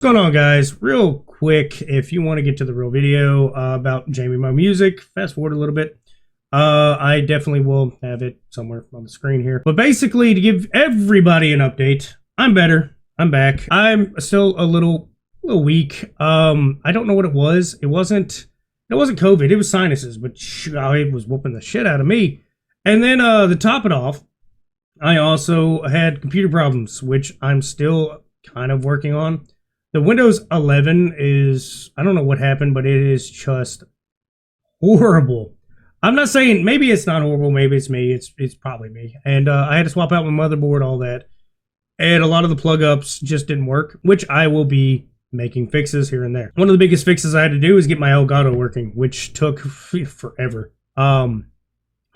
What's going on, guys? Real quick, if you want to get to the real video about JamieMoeMusic, fast forward a little bit. I definitely will have it somewhere on the screen here. But basically, to give everybody an update, I'm better. I'm back. I'm still a little weak. I don't know what it was. It wasn't COVID. It was sinuses, but it was whooping the shit out of me. And then to top it off, I also had computer problems, which I'm still kind of working on. The Windows 11 is, I don't know what happened, but it is just horrible. I'm not saying, maybe it's not horrible, maybe it's me, it's probably me. And I had to swap out my motherboard, all that. And a lot of the plug-ups just didn't work, which I will be making fixes here and there. One of the biggest fixes I had to do is get my Elgato working, which took forever. My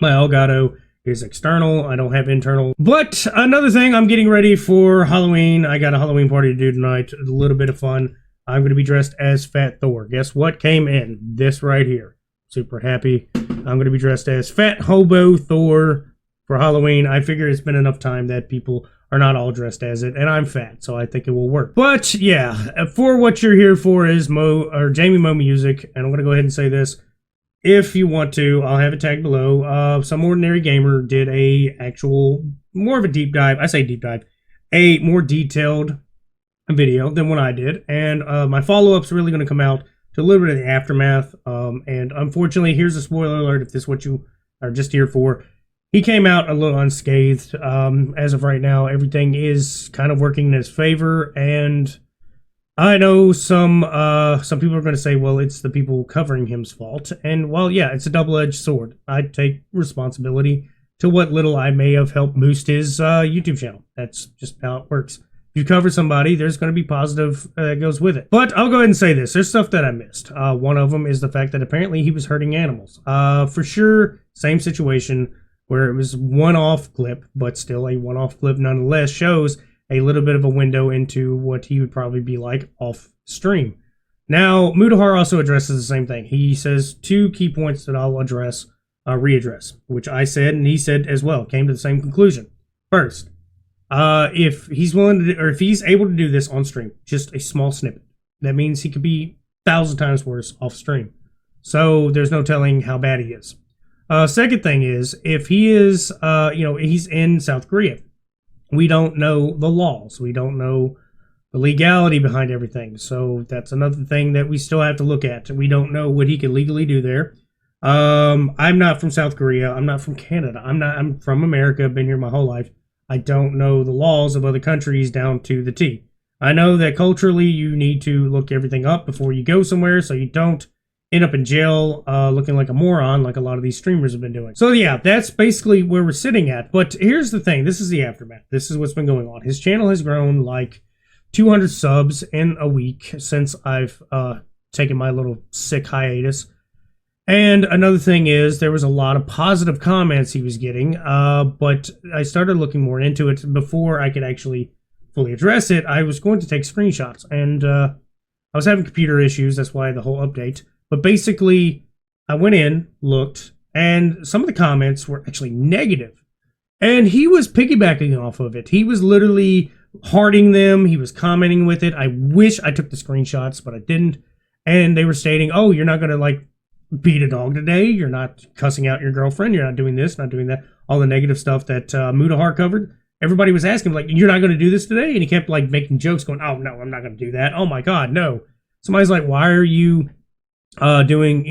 Elgato is external. I don't have internal. But another thing, I'm getting ready for Halloween. I got a Halloween party to do tonight. A little bit of fun. I'm going to be dressed as Fat Thor. Guess what came in? This right here. Super happy. I'm going to be dressed as Fat Hobo Thor for Halloween. I figure it's been enough time that people are not all dressed as it, and I'm fat, so I think it will work. But yeah, for what you're here for is JamieMoeMusic, and I'm going to go ahead and say this. If you want to, I'll have it tagged below. Some ordinary gamer did more of a deep dive. I say deep dive, a more detailed video than what I did. And my follow-up's really going to come out to a little bit of the aftermath. And unfortunately, here's a spoiler alert if this is what you are just here for. He came out a little unscathed. As of right now, everything is kind of working in his favor. And I know some people are going to say, well, it's the people covering him's fault. And, well, yeah, it's a double-edged sword. I take responsibility to what little I may have helped boost his YouTube channel. That's just how it works. If you cover somebody, there's going to be positive that goes with it. But I'll go ahead and say this. There's stuff that I missed. One of them is the fact that apparently he was hurting animals. For sure, same situation where it was one-off clip, but still a one-off clip nonetheless shows a little bit of a window into what he would probably be like off stream. Now, Mudahar also addresses the same thing. He says two key points that I'll readdress, which I said and he said as well, came to the same conclusion. First, if he's willing to, or if he's able to do this on stream, just a small snippet, that means he could be 1,000 times worse off stream. So there's no telling how bad he is. Second thing is, if he is, he's in South Korea. We don't know the laws. We don't know the legality behind everything. So that's another thing that we still have to look at. We don't know what he can legally do there. I'm not from South Korea. I'm not from Canada. I'm from America. I've been here my whole life. I don't know the laws of other countries down to the T. I know that culturally you need to look everything up before you go somewhere so you don't end up in jail looking like a moron like a lot of these streamers have been doing. So yeah, that's basically where we're sitting at. But here's the thing. This is the aftermath. This is what's been going on. His channel has grown like 200 subs in a week since I've taken my little sick hiatus. And another thing is there was a lot of positive comments he was getting, but I started looking more into it. Before I could actually fully address it, I was going to take screenshots. And I was having computer issues. That's why the whole update. But basically, I went in, looked, and some of the comments were actually negative. And he was piggybacking off of it. He was literally hearting them. He was commenting with it. I wish I took the screenshots, but I didn't. And they were stating, oh, you're not going to, like, beat a dog today. You're not cussing out your girlfriend. You're not doing this, not doing that. All the negative stuff that Mudahar covered. Everybody was asking, like, you're not going to do this today? And he kept, like, making jokes going, oh, no, I'm not going to do that. Oh, my God, no. Somebody's like, why are you doing,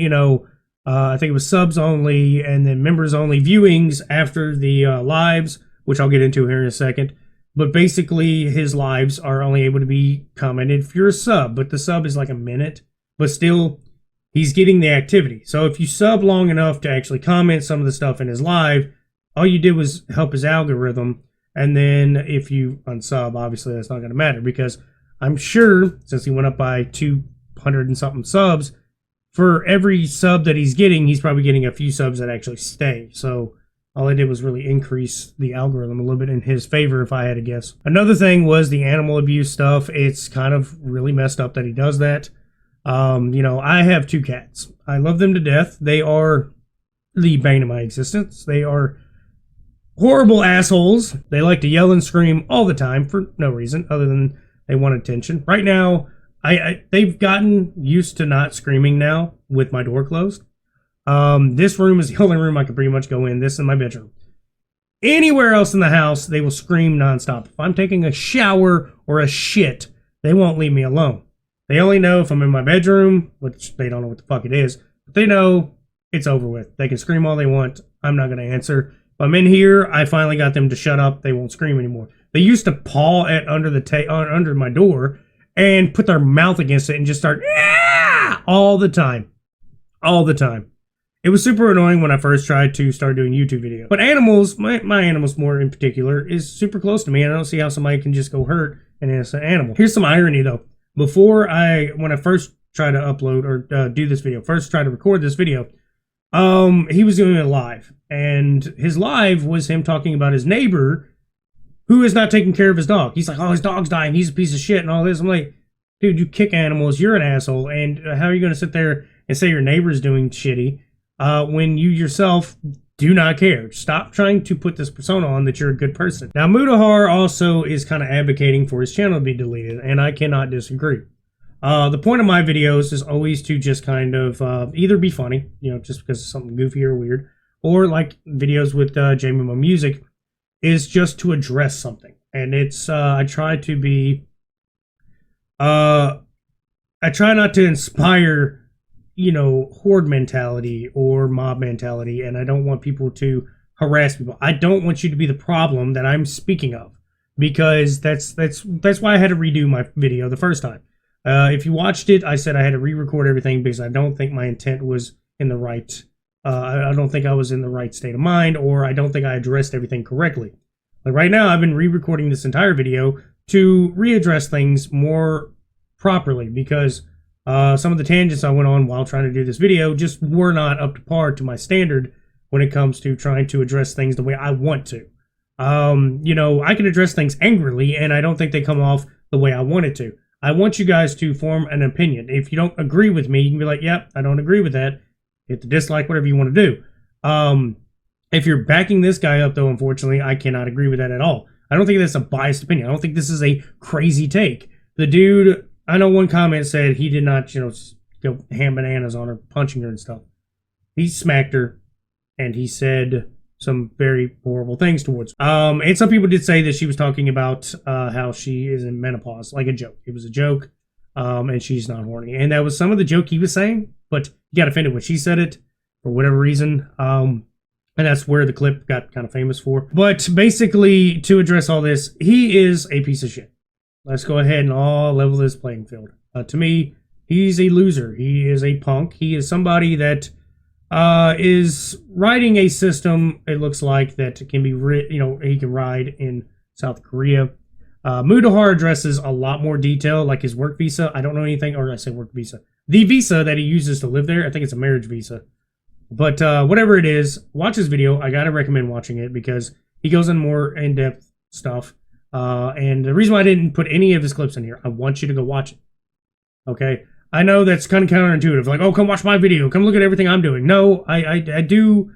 I think it was subs only and then members only viewings after the lives, which I'll get into here in a second. But basically, his lives are only able to be commented if you're a sub, but the sub is like a minute, but still, he's getting the activity. So if you sub long enough to actually comment some of the stuff in his live, all you did was help his algorithm. And then if you unsub, obviously that's not going to matter because I'm sure since he went up by 200 and something subs, for every sub that he's getting, he's probably getting a few subs that actually stay. So all I did was really increase the algorithm a little bit in his favor, if I had to guess. Another thing was the animal abuse stuff. It's kind of really messed up that he does that. I have 2 cats. I love them to death. They are the bane of my existence. They are horrible assholes. They like to yell and scream all the time for no reason other than they want attention. Right now, they've gotten used to not screaming now with my door closed. This room is the only room I can pretty much go in. This is my bedroom. Anywhere else in the house, they will scream nonstop. If I'm taking a shower or a shit, they won't leave me alone. They only know if I'm in my bedroom, which they don't know what the fuck it is, but they know it's over with. They can scream all they want. I'm not going to answer. If I'm in here, I finally got them to shut up. They won't scream anymore. They used to paw at under my door and put their mouth against it and just start all the time. All the time. It was super annoying when I first tried to start doing YouTube videos. But animals, my animals more in particular, is super close to me. And I don't see how somebody can just go hurt an innocent animal. Here's some irony though. When I first tried to upload or do this video, first tried to record this video, he was doing it live. And his live was him talking about his neighbor who is not taking care of his dog. He's like, oh, his dog's dying. He's a piece of shit and all this. I'm like, dude, you kick animals. You're an asshole. And how are you going to sit there and say your neighbor's doing shitty when you yourself do not care? Stop trying to put this persona on that you're a good person. Now, Mudahar also is kind of advocating for his channel to be deleted, and I cannot disagree. The point of my videos is always to just kind of either be funny, just because of something goofy or weird, or like videos with JamieMoeMusic is just to address something. And it's, I try not to inspire horde mentality or mob mentality, and I don't want people to harass people. I don't want you to be the problem that I'm speaking of, because that's why I had to redo my video the first time. If you watched it, I said I had to re-record everything because I don't think my intent was in the right. I don't think I was in the right state of mind, or I don't think I addressed everything correctly. Like right now, I've been re-recording this entire video to readdress things more properly, because some of the tangents I went on while trying to do this video just were not up to par to my standard when it comes to trying to address things the way I want to. I can address things angrily, and I don't think they come off the way I want it to. I want you guys to form an opinion. If you don't agree with me, you can be like, yep, I don't agree with that. Hit the dislike, whatever you want to do. If you're backing this guy up, though, unfortunately, I cannot agree with that at all. I don't think that's a biased opinion. I don't think this is a crazy take. The dude, I know one comment said he did not, go ham bananas on her, punching her and stuff. He smacked her, and he said some very horrible things towards her. And some people did say that she was talking about how she is in menopause, like a joke. It was a joke, and she's not horny. And that was some of the joke he was saying, but he got offended when she said it for whatever reason. And that's where the clip got kind of famous for. But basically, to address all this, he is a piece of shit. Let's go ahead and all level this playing field. To me, he's a loser. He is a punk. He is somebody that is riding a system, it looks like, that can be, he can ride in South Korea. Mudahar addresses a lot more detail, like his work visa. I don't know anything, or I say work visa. The visa that he uses to live there, I think it's a marriage visa. But whatever it is, watch his video. I gotta recommend watching it because he goes in more in-depth stuff. And the reason why I didn't put any of his clips in here, I want you to go watch it. Okay? I know that's kind of counterintuitive. Like, oh, come watch my video. Come look at everything I'm doing. No, I do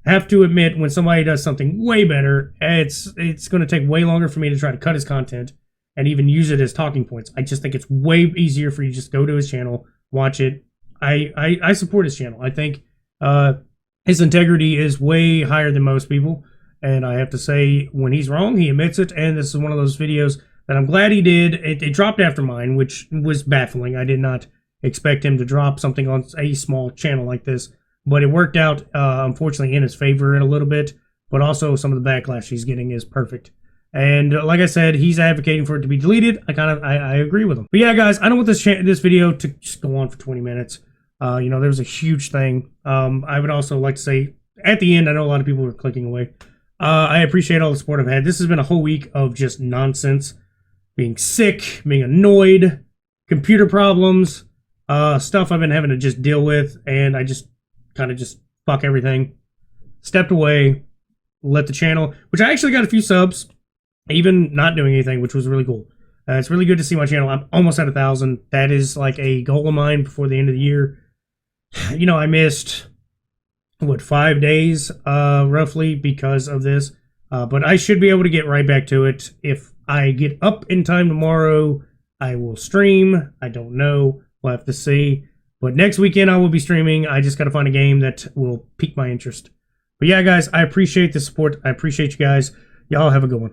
have to admit, when somebody does something way better, it's going to take way longer for me to try to cut his content and even use it as talking points. I just think it's way easier for you to just go to his channel, watch it. I support his channel. I think his integrity is way higher than most people. And I have to say, when he's wrong, he admits it. And this is one of those videos that I'm glad he did. It dropped after mine, which was baffling. I did not expect him to drop something on a small channel like this. But it worked out, unfortunately, in his favor in a little bit. But also, some of the backlash he's getting is perfect. And like I said, he's advocating for it to be deleted. I agree with him. But yeah, guys, I don't want this video to just go on for 20 minutes. There was a huge thing. I would also like to say, at the end, I know a lot of people were clicking away. I appreciate all the support I've had. This has been a whole week of just nonsense. Being sick, being annoyed, computer problems, stuff I've been having to just deal with, and I just kind of just fuck everything. Stepped away, let the channel, which I actually got a few subs, even not doing anything, which was really cool. It's really good to see my channel. I'm almost at 1,000. That is like a goal of mine before the end of the year. I missed, 5 days, roughly, because of this. But I should be able to get right back to it. If I get up in time tomorrow, I will stream. I don't know. We'll have to see. But next weekend I will be streaming. I just got to find a game that will pique my interest. But yeah, guys, I appreciate the support. I appreciate you guys. Y'all have a good one.